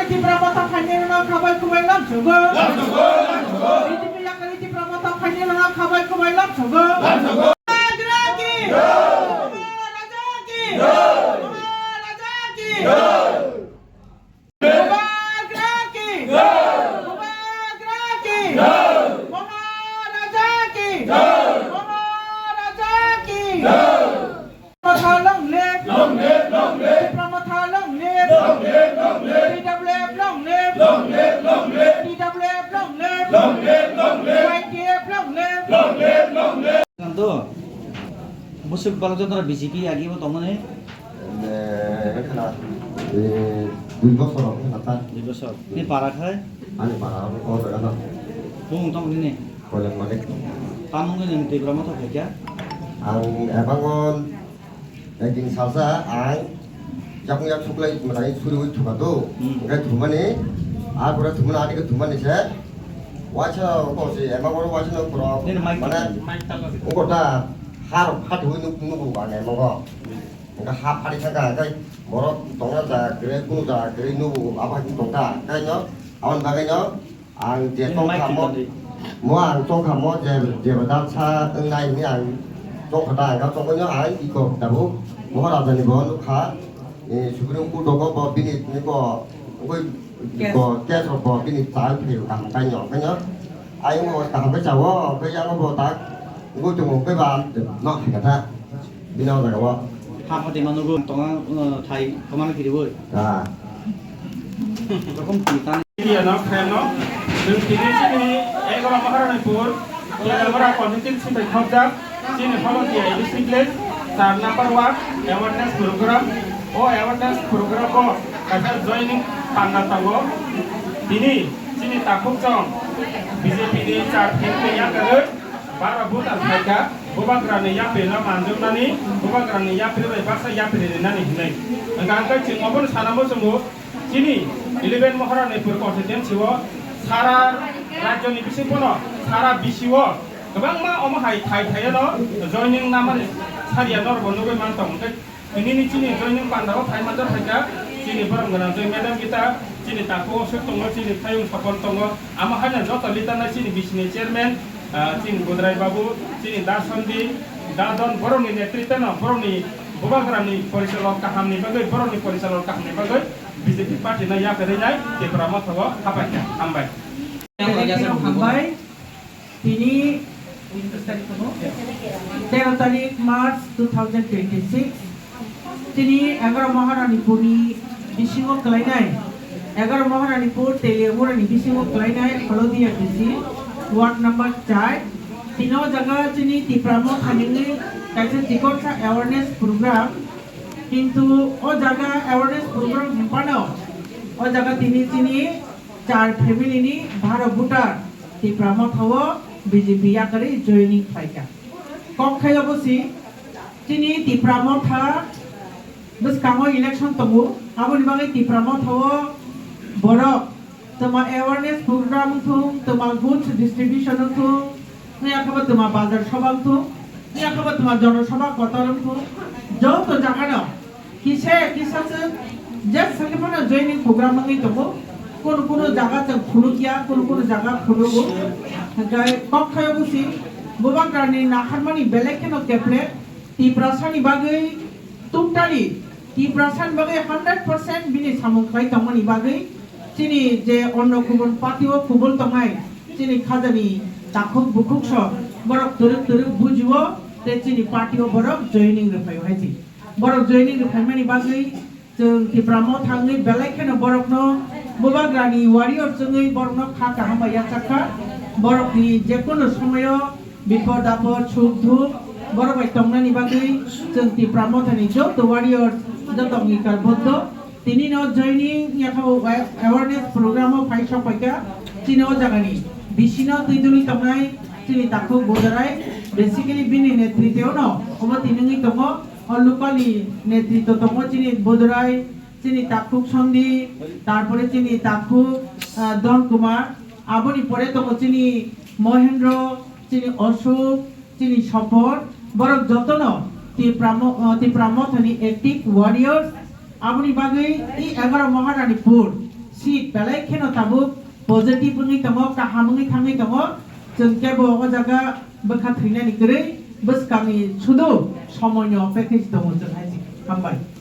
ti pramata khainir na khabai khubai lam chogo BJP yakari ti pramata khainir na khabai khubai lam chogo Raja ki Raja ki Raja ki Raja ki Raja ki Maharaja ki Maharaja ki Pramata long live Pramata long live DWF long live DWF long live YTF long live তো মুসুক বালকরা BJP আগিব তমনে এখানে 2 বছর নাতা দিবসক নি পারা খায় আনি পারা ও দাদা বুং তং দিনে কলেজ মানে তামুং নি তে ব্রহ্মত খাইয়া ang ebangon daging salsa ang jakung suklai marai suri ui thuka do ga thumani ar pura thumana ani ga thumani se wacha ko se ebangon wacha no pro mana ongota har hat hui nu bu ba ne mogo ga ha pari thaka ga borok tonga ja gre kunu ja gre nu bu aba ki tongta ga nyo awan ba ga nyo ang je tong khamo mo ang tong khamo je badam sa eng nai ni ang trong khả đại các trong cái nhớ ai đi cột đào bút mỗi lần này bọn nó khá chủ yếu cũng đâu có bỏ pin những có cái cho bỏ pin trái thì càng cái nhỏ cái nhớ ai cũng có càng cái chảo cái giang nó bỏ tát cũng chung một cái bàn nó thì cả ta đi đâu rồi đó หาปฏิมานุกตงไทยเขามาคิดด้วย à ก็คงตีตัน Iya no, keren no. Dan kini sini, kalau makan pur, ya orang konten sih berkhidmat. Sini kalau dia ini singlet, saat number one awareness program, awareness program ko, kata joining tanda tahu. Ini sini takut cong, BJP ini car ini yang kerja, para buta mereka, bukan kerana yang bela manjung nani, bukan kerana yang bela bahasa yang bela nani ini. Enggak angkat cing apun sana mau semua. Sini 11 Maharanipur কনস্টিটুয়েন্সিও সারা রাজ্যनि बिसिङाव सारा बिसिङाव गोबां मा अमहाय थाइनो जयनिं नामानि सारिया नरबनुगै मान दं दिनैनि चिनि जयनिं बान्दाव थाइमाजर थाइगा चिनि बरंगना जय madam Gita चिनि ताको असुक दङ चिनि थायुं सपन दङ आमाहायना जत लिटाना चिनि बिसिनि चेयारमेन चिनि बुद्राय बाबु चिनि दासन्दि दादन बरंनि नेतृत्वन बरंनि बुबाग्रानि परिचालक काहामनि बागै बरंनि परिचालक काहामनि बागै BJP party na ya kerjanya di Pramono Thawa apa ya hambai. Hambai ini 13 tarik Maret 2026 ini 11 Maharanipuri bisingo kelainai 11 Maharanipur Teleamurani bisingo kelainai Halodia Disi ward number 4 tino jaga ini di Pramono Thaningi kaisa tikotsa awareness program কিন্তু ও জায়গা awareness programme বানাও ও জায়গা তিনি চিনি চার ফ্যামিলিনি Bharat voter তি প্রামত হব BJP ইয়াকারি joining ফাইকা cock খাইলা বসি চিনি তি প্রামত হা বস কামো ইলেকশন তবু আবনি বাগে তি প্রামত হব বড় তোমা অ্যাওয়ারনেস প্রোগ্রাম থুম তোমা গুড ডিস্ট্রিবিউশন থুম নিয়া খবর তোমা বাজার সভা থুম নিয়া খবর তোমা জনসভা কতরম থুম যত জায়গা না কিসে কিসাছে জাস্ট সেকেন্ড জয়নিং প্রোগ্রাম নই তো কোন জায়গা তে ফুলুকিয়া কোন জায়গা ফুলুগো গায় কক্ষয় বসি গোবা কারণে নাখারমানি বেলেকেন কেপলে তি প্রাসানি বাগৈ তুমটালি তি প্রাসান বাগৈ 100% বিনি সামুখাই তমনি বাগৈ চিনি যে অন্য কুবন পাতিও কুবল তমাই চিনি খাজানি তাখক বুকুকস বরক তরক বুঝিও তে চিনি পার্টিও বরক জয়নিং রফাই হাইজি বরক জয়নিং রফাইমানি বাগৈ जों ति प्रामो थाङै बेलायखेन बरकनो बोबाग्रानि वारियर जोङै बरकनो खाका हामबाया चाखा बरकनि जेकुनु समयो बिपद आपद सुख दुख बरबाय तंनानि बागै जों ति प्रामो थानि जत वारियर जतंनि कारबद्ध तिनिनो जयनिं याखाव अवेयरनेस प्रोग्रामो फाइसा फाइका तिनो जागानि बिसिनो दैदुनि तंनाय तिनि ताखौ बोदराय बेसिकली बिनि नेतृत्वनो अबो तिनिङै दङ लोकाली नेतृत्व दङ चिनि बोदराय चिनि ताखुक सन्धि तारपरे चिनि ताखुक दन कुमार आबनि परे दङ चिनि महेन्द्र चिनि अशोक चिनि सफर बरक जतन ति प्रामो थानि एक्टिव वारियर्स आबनि बागै इ 11 Maharanipur seat belai kheno tabu positive ngi tamo kaham ngi thangi tamo जों केबो ओ जागा बखा थैनानि गरै बस कामि सुदु समयनि अपेक्षा दङ जों हाय हामबाय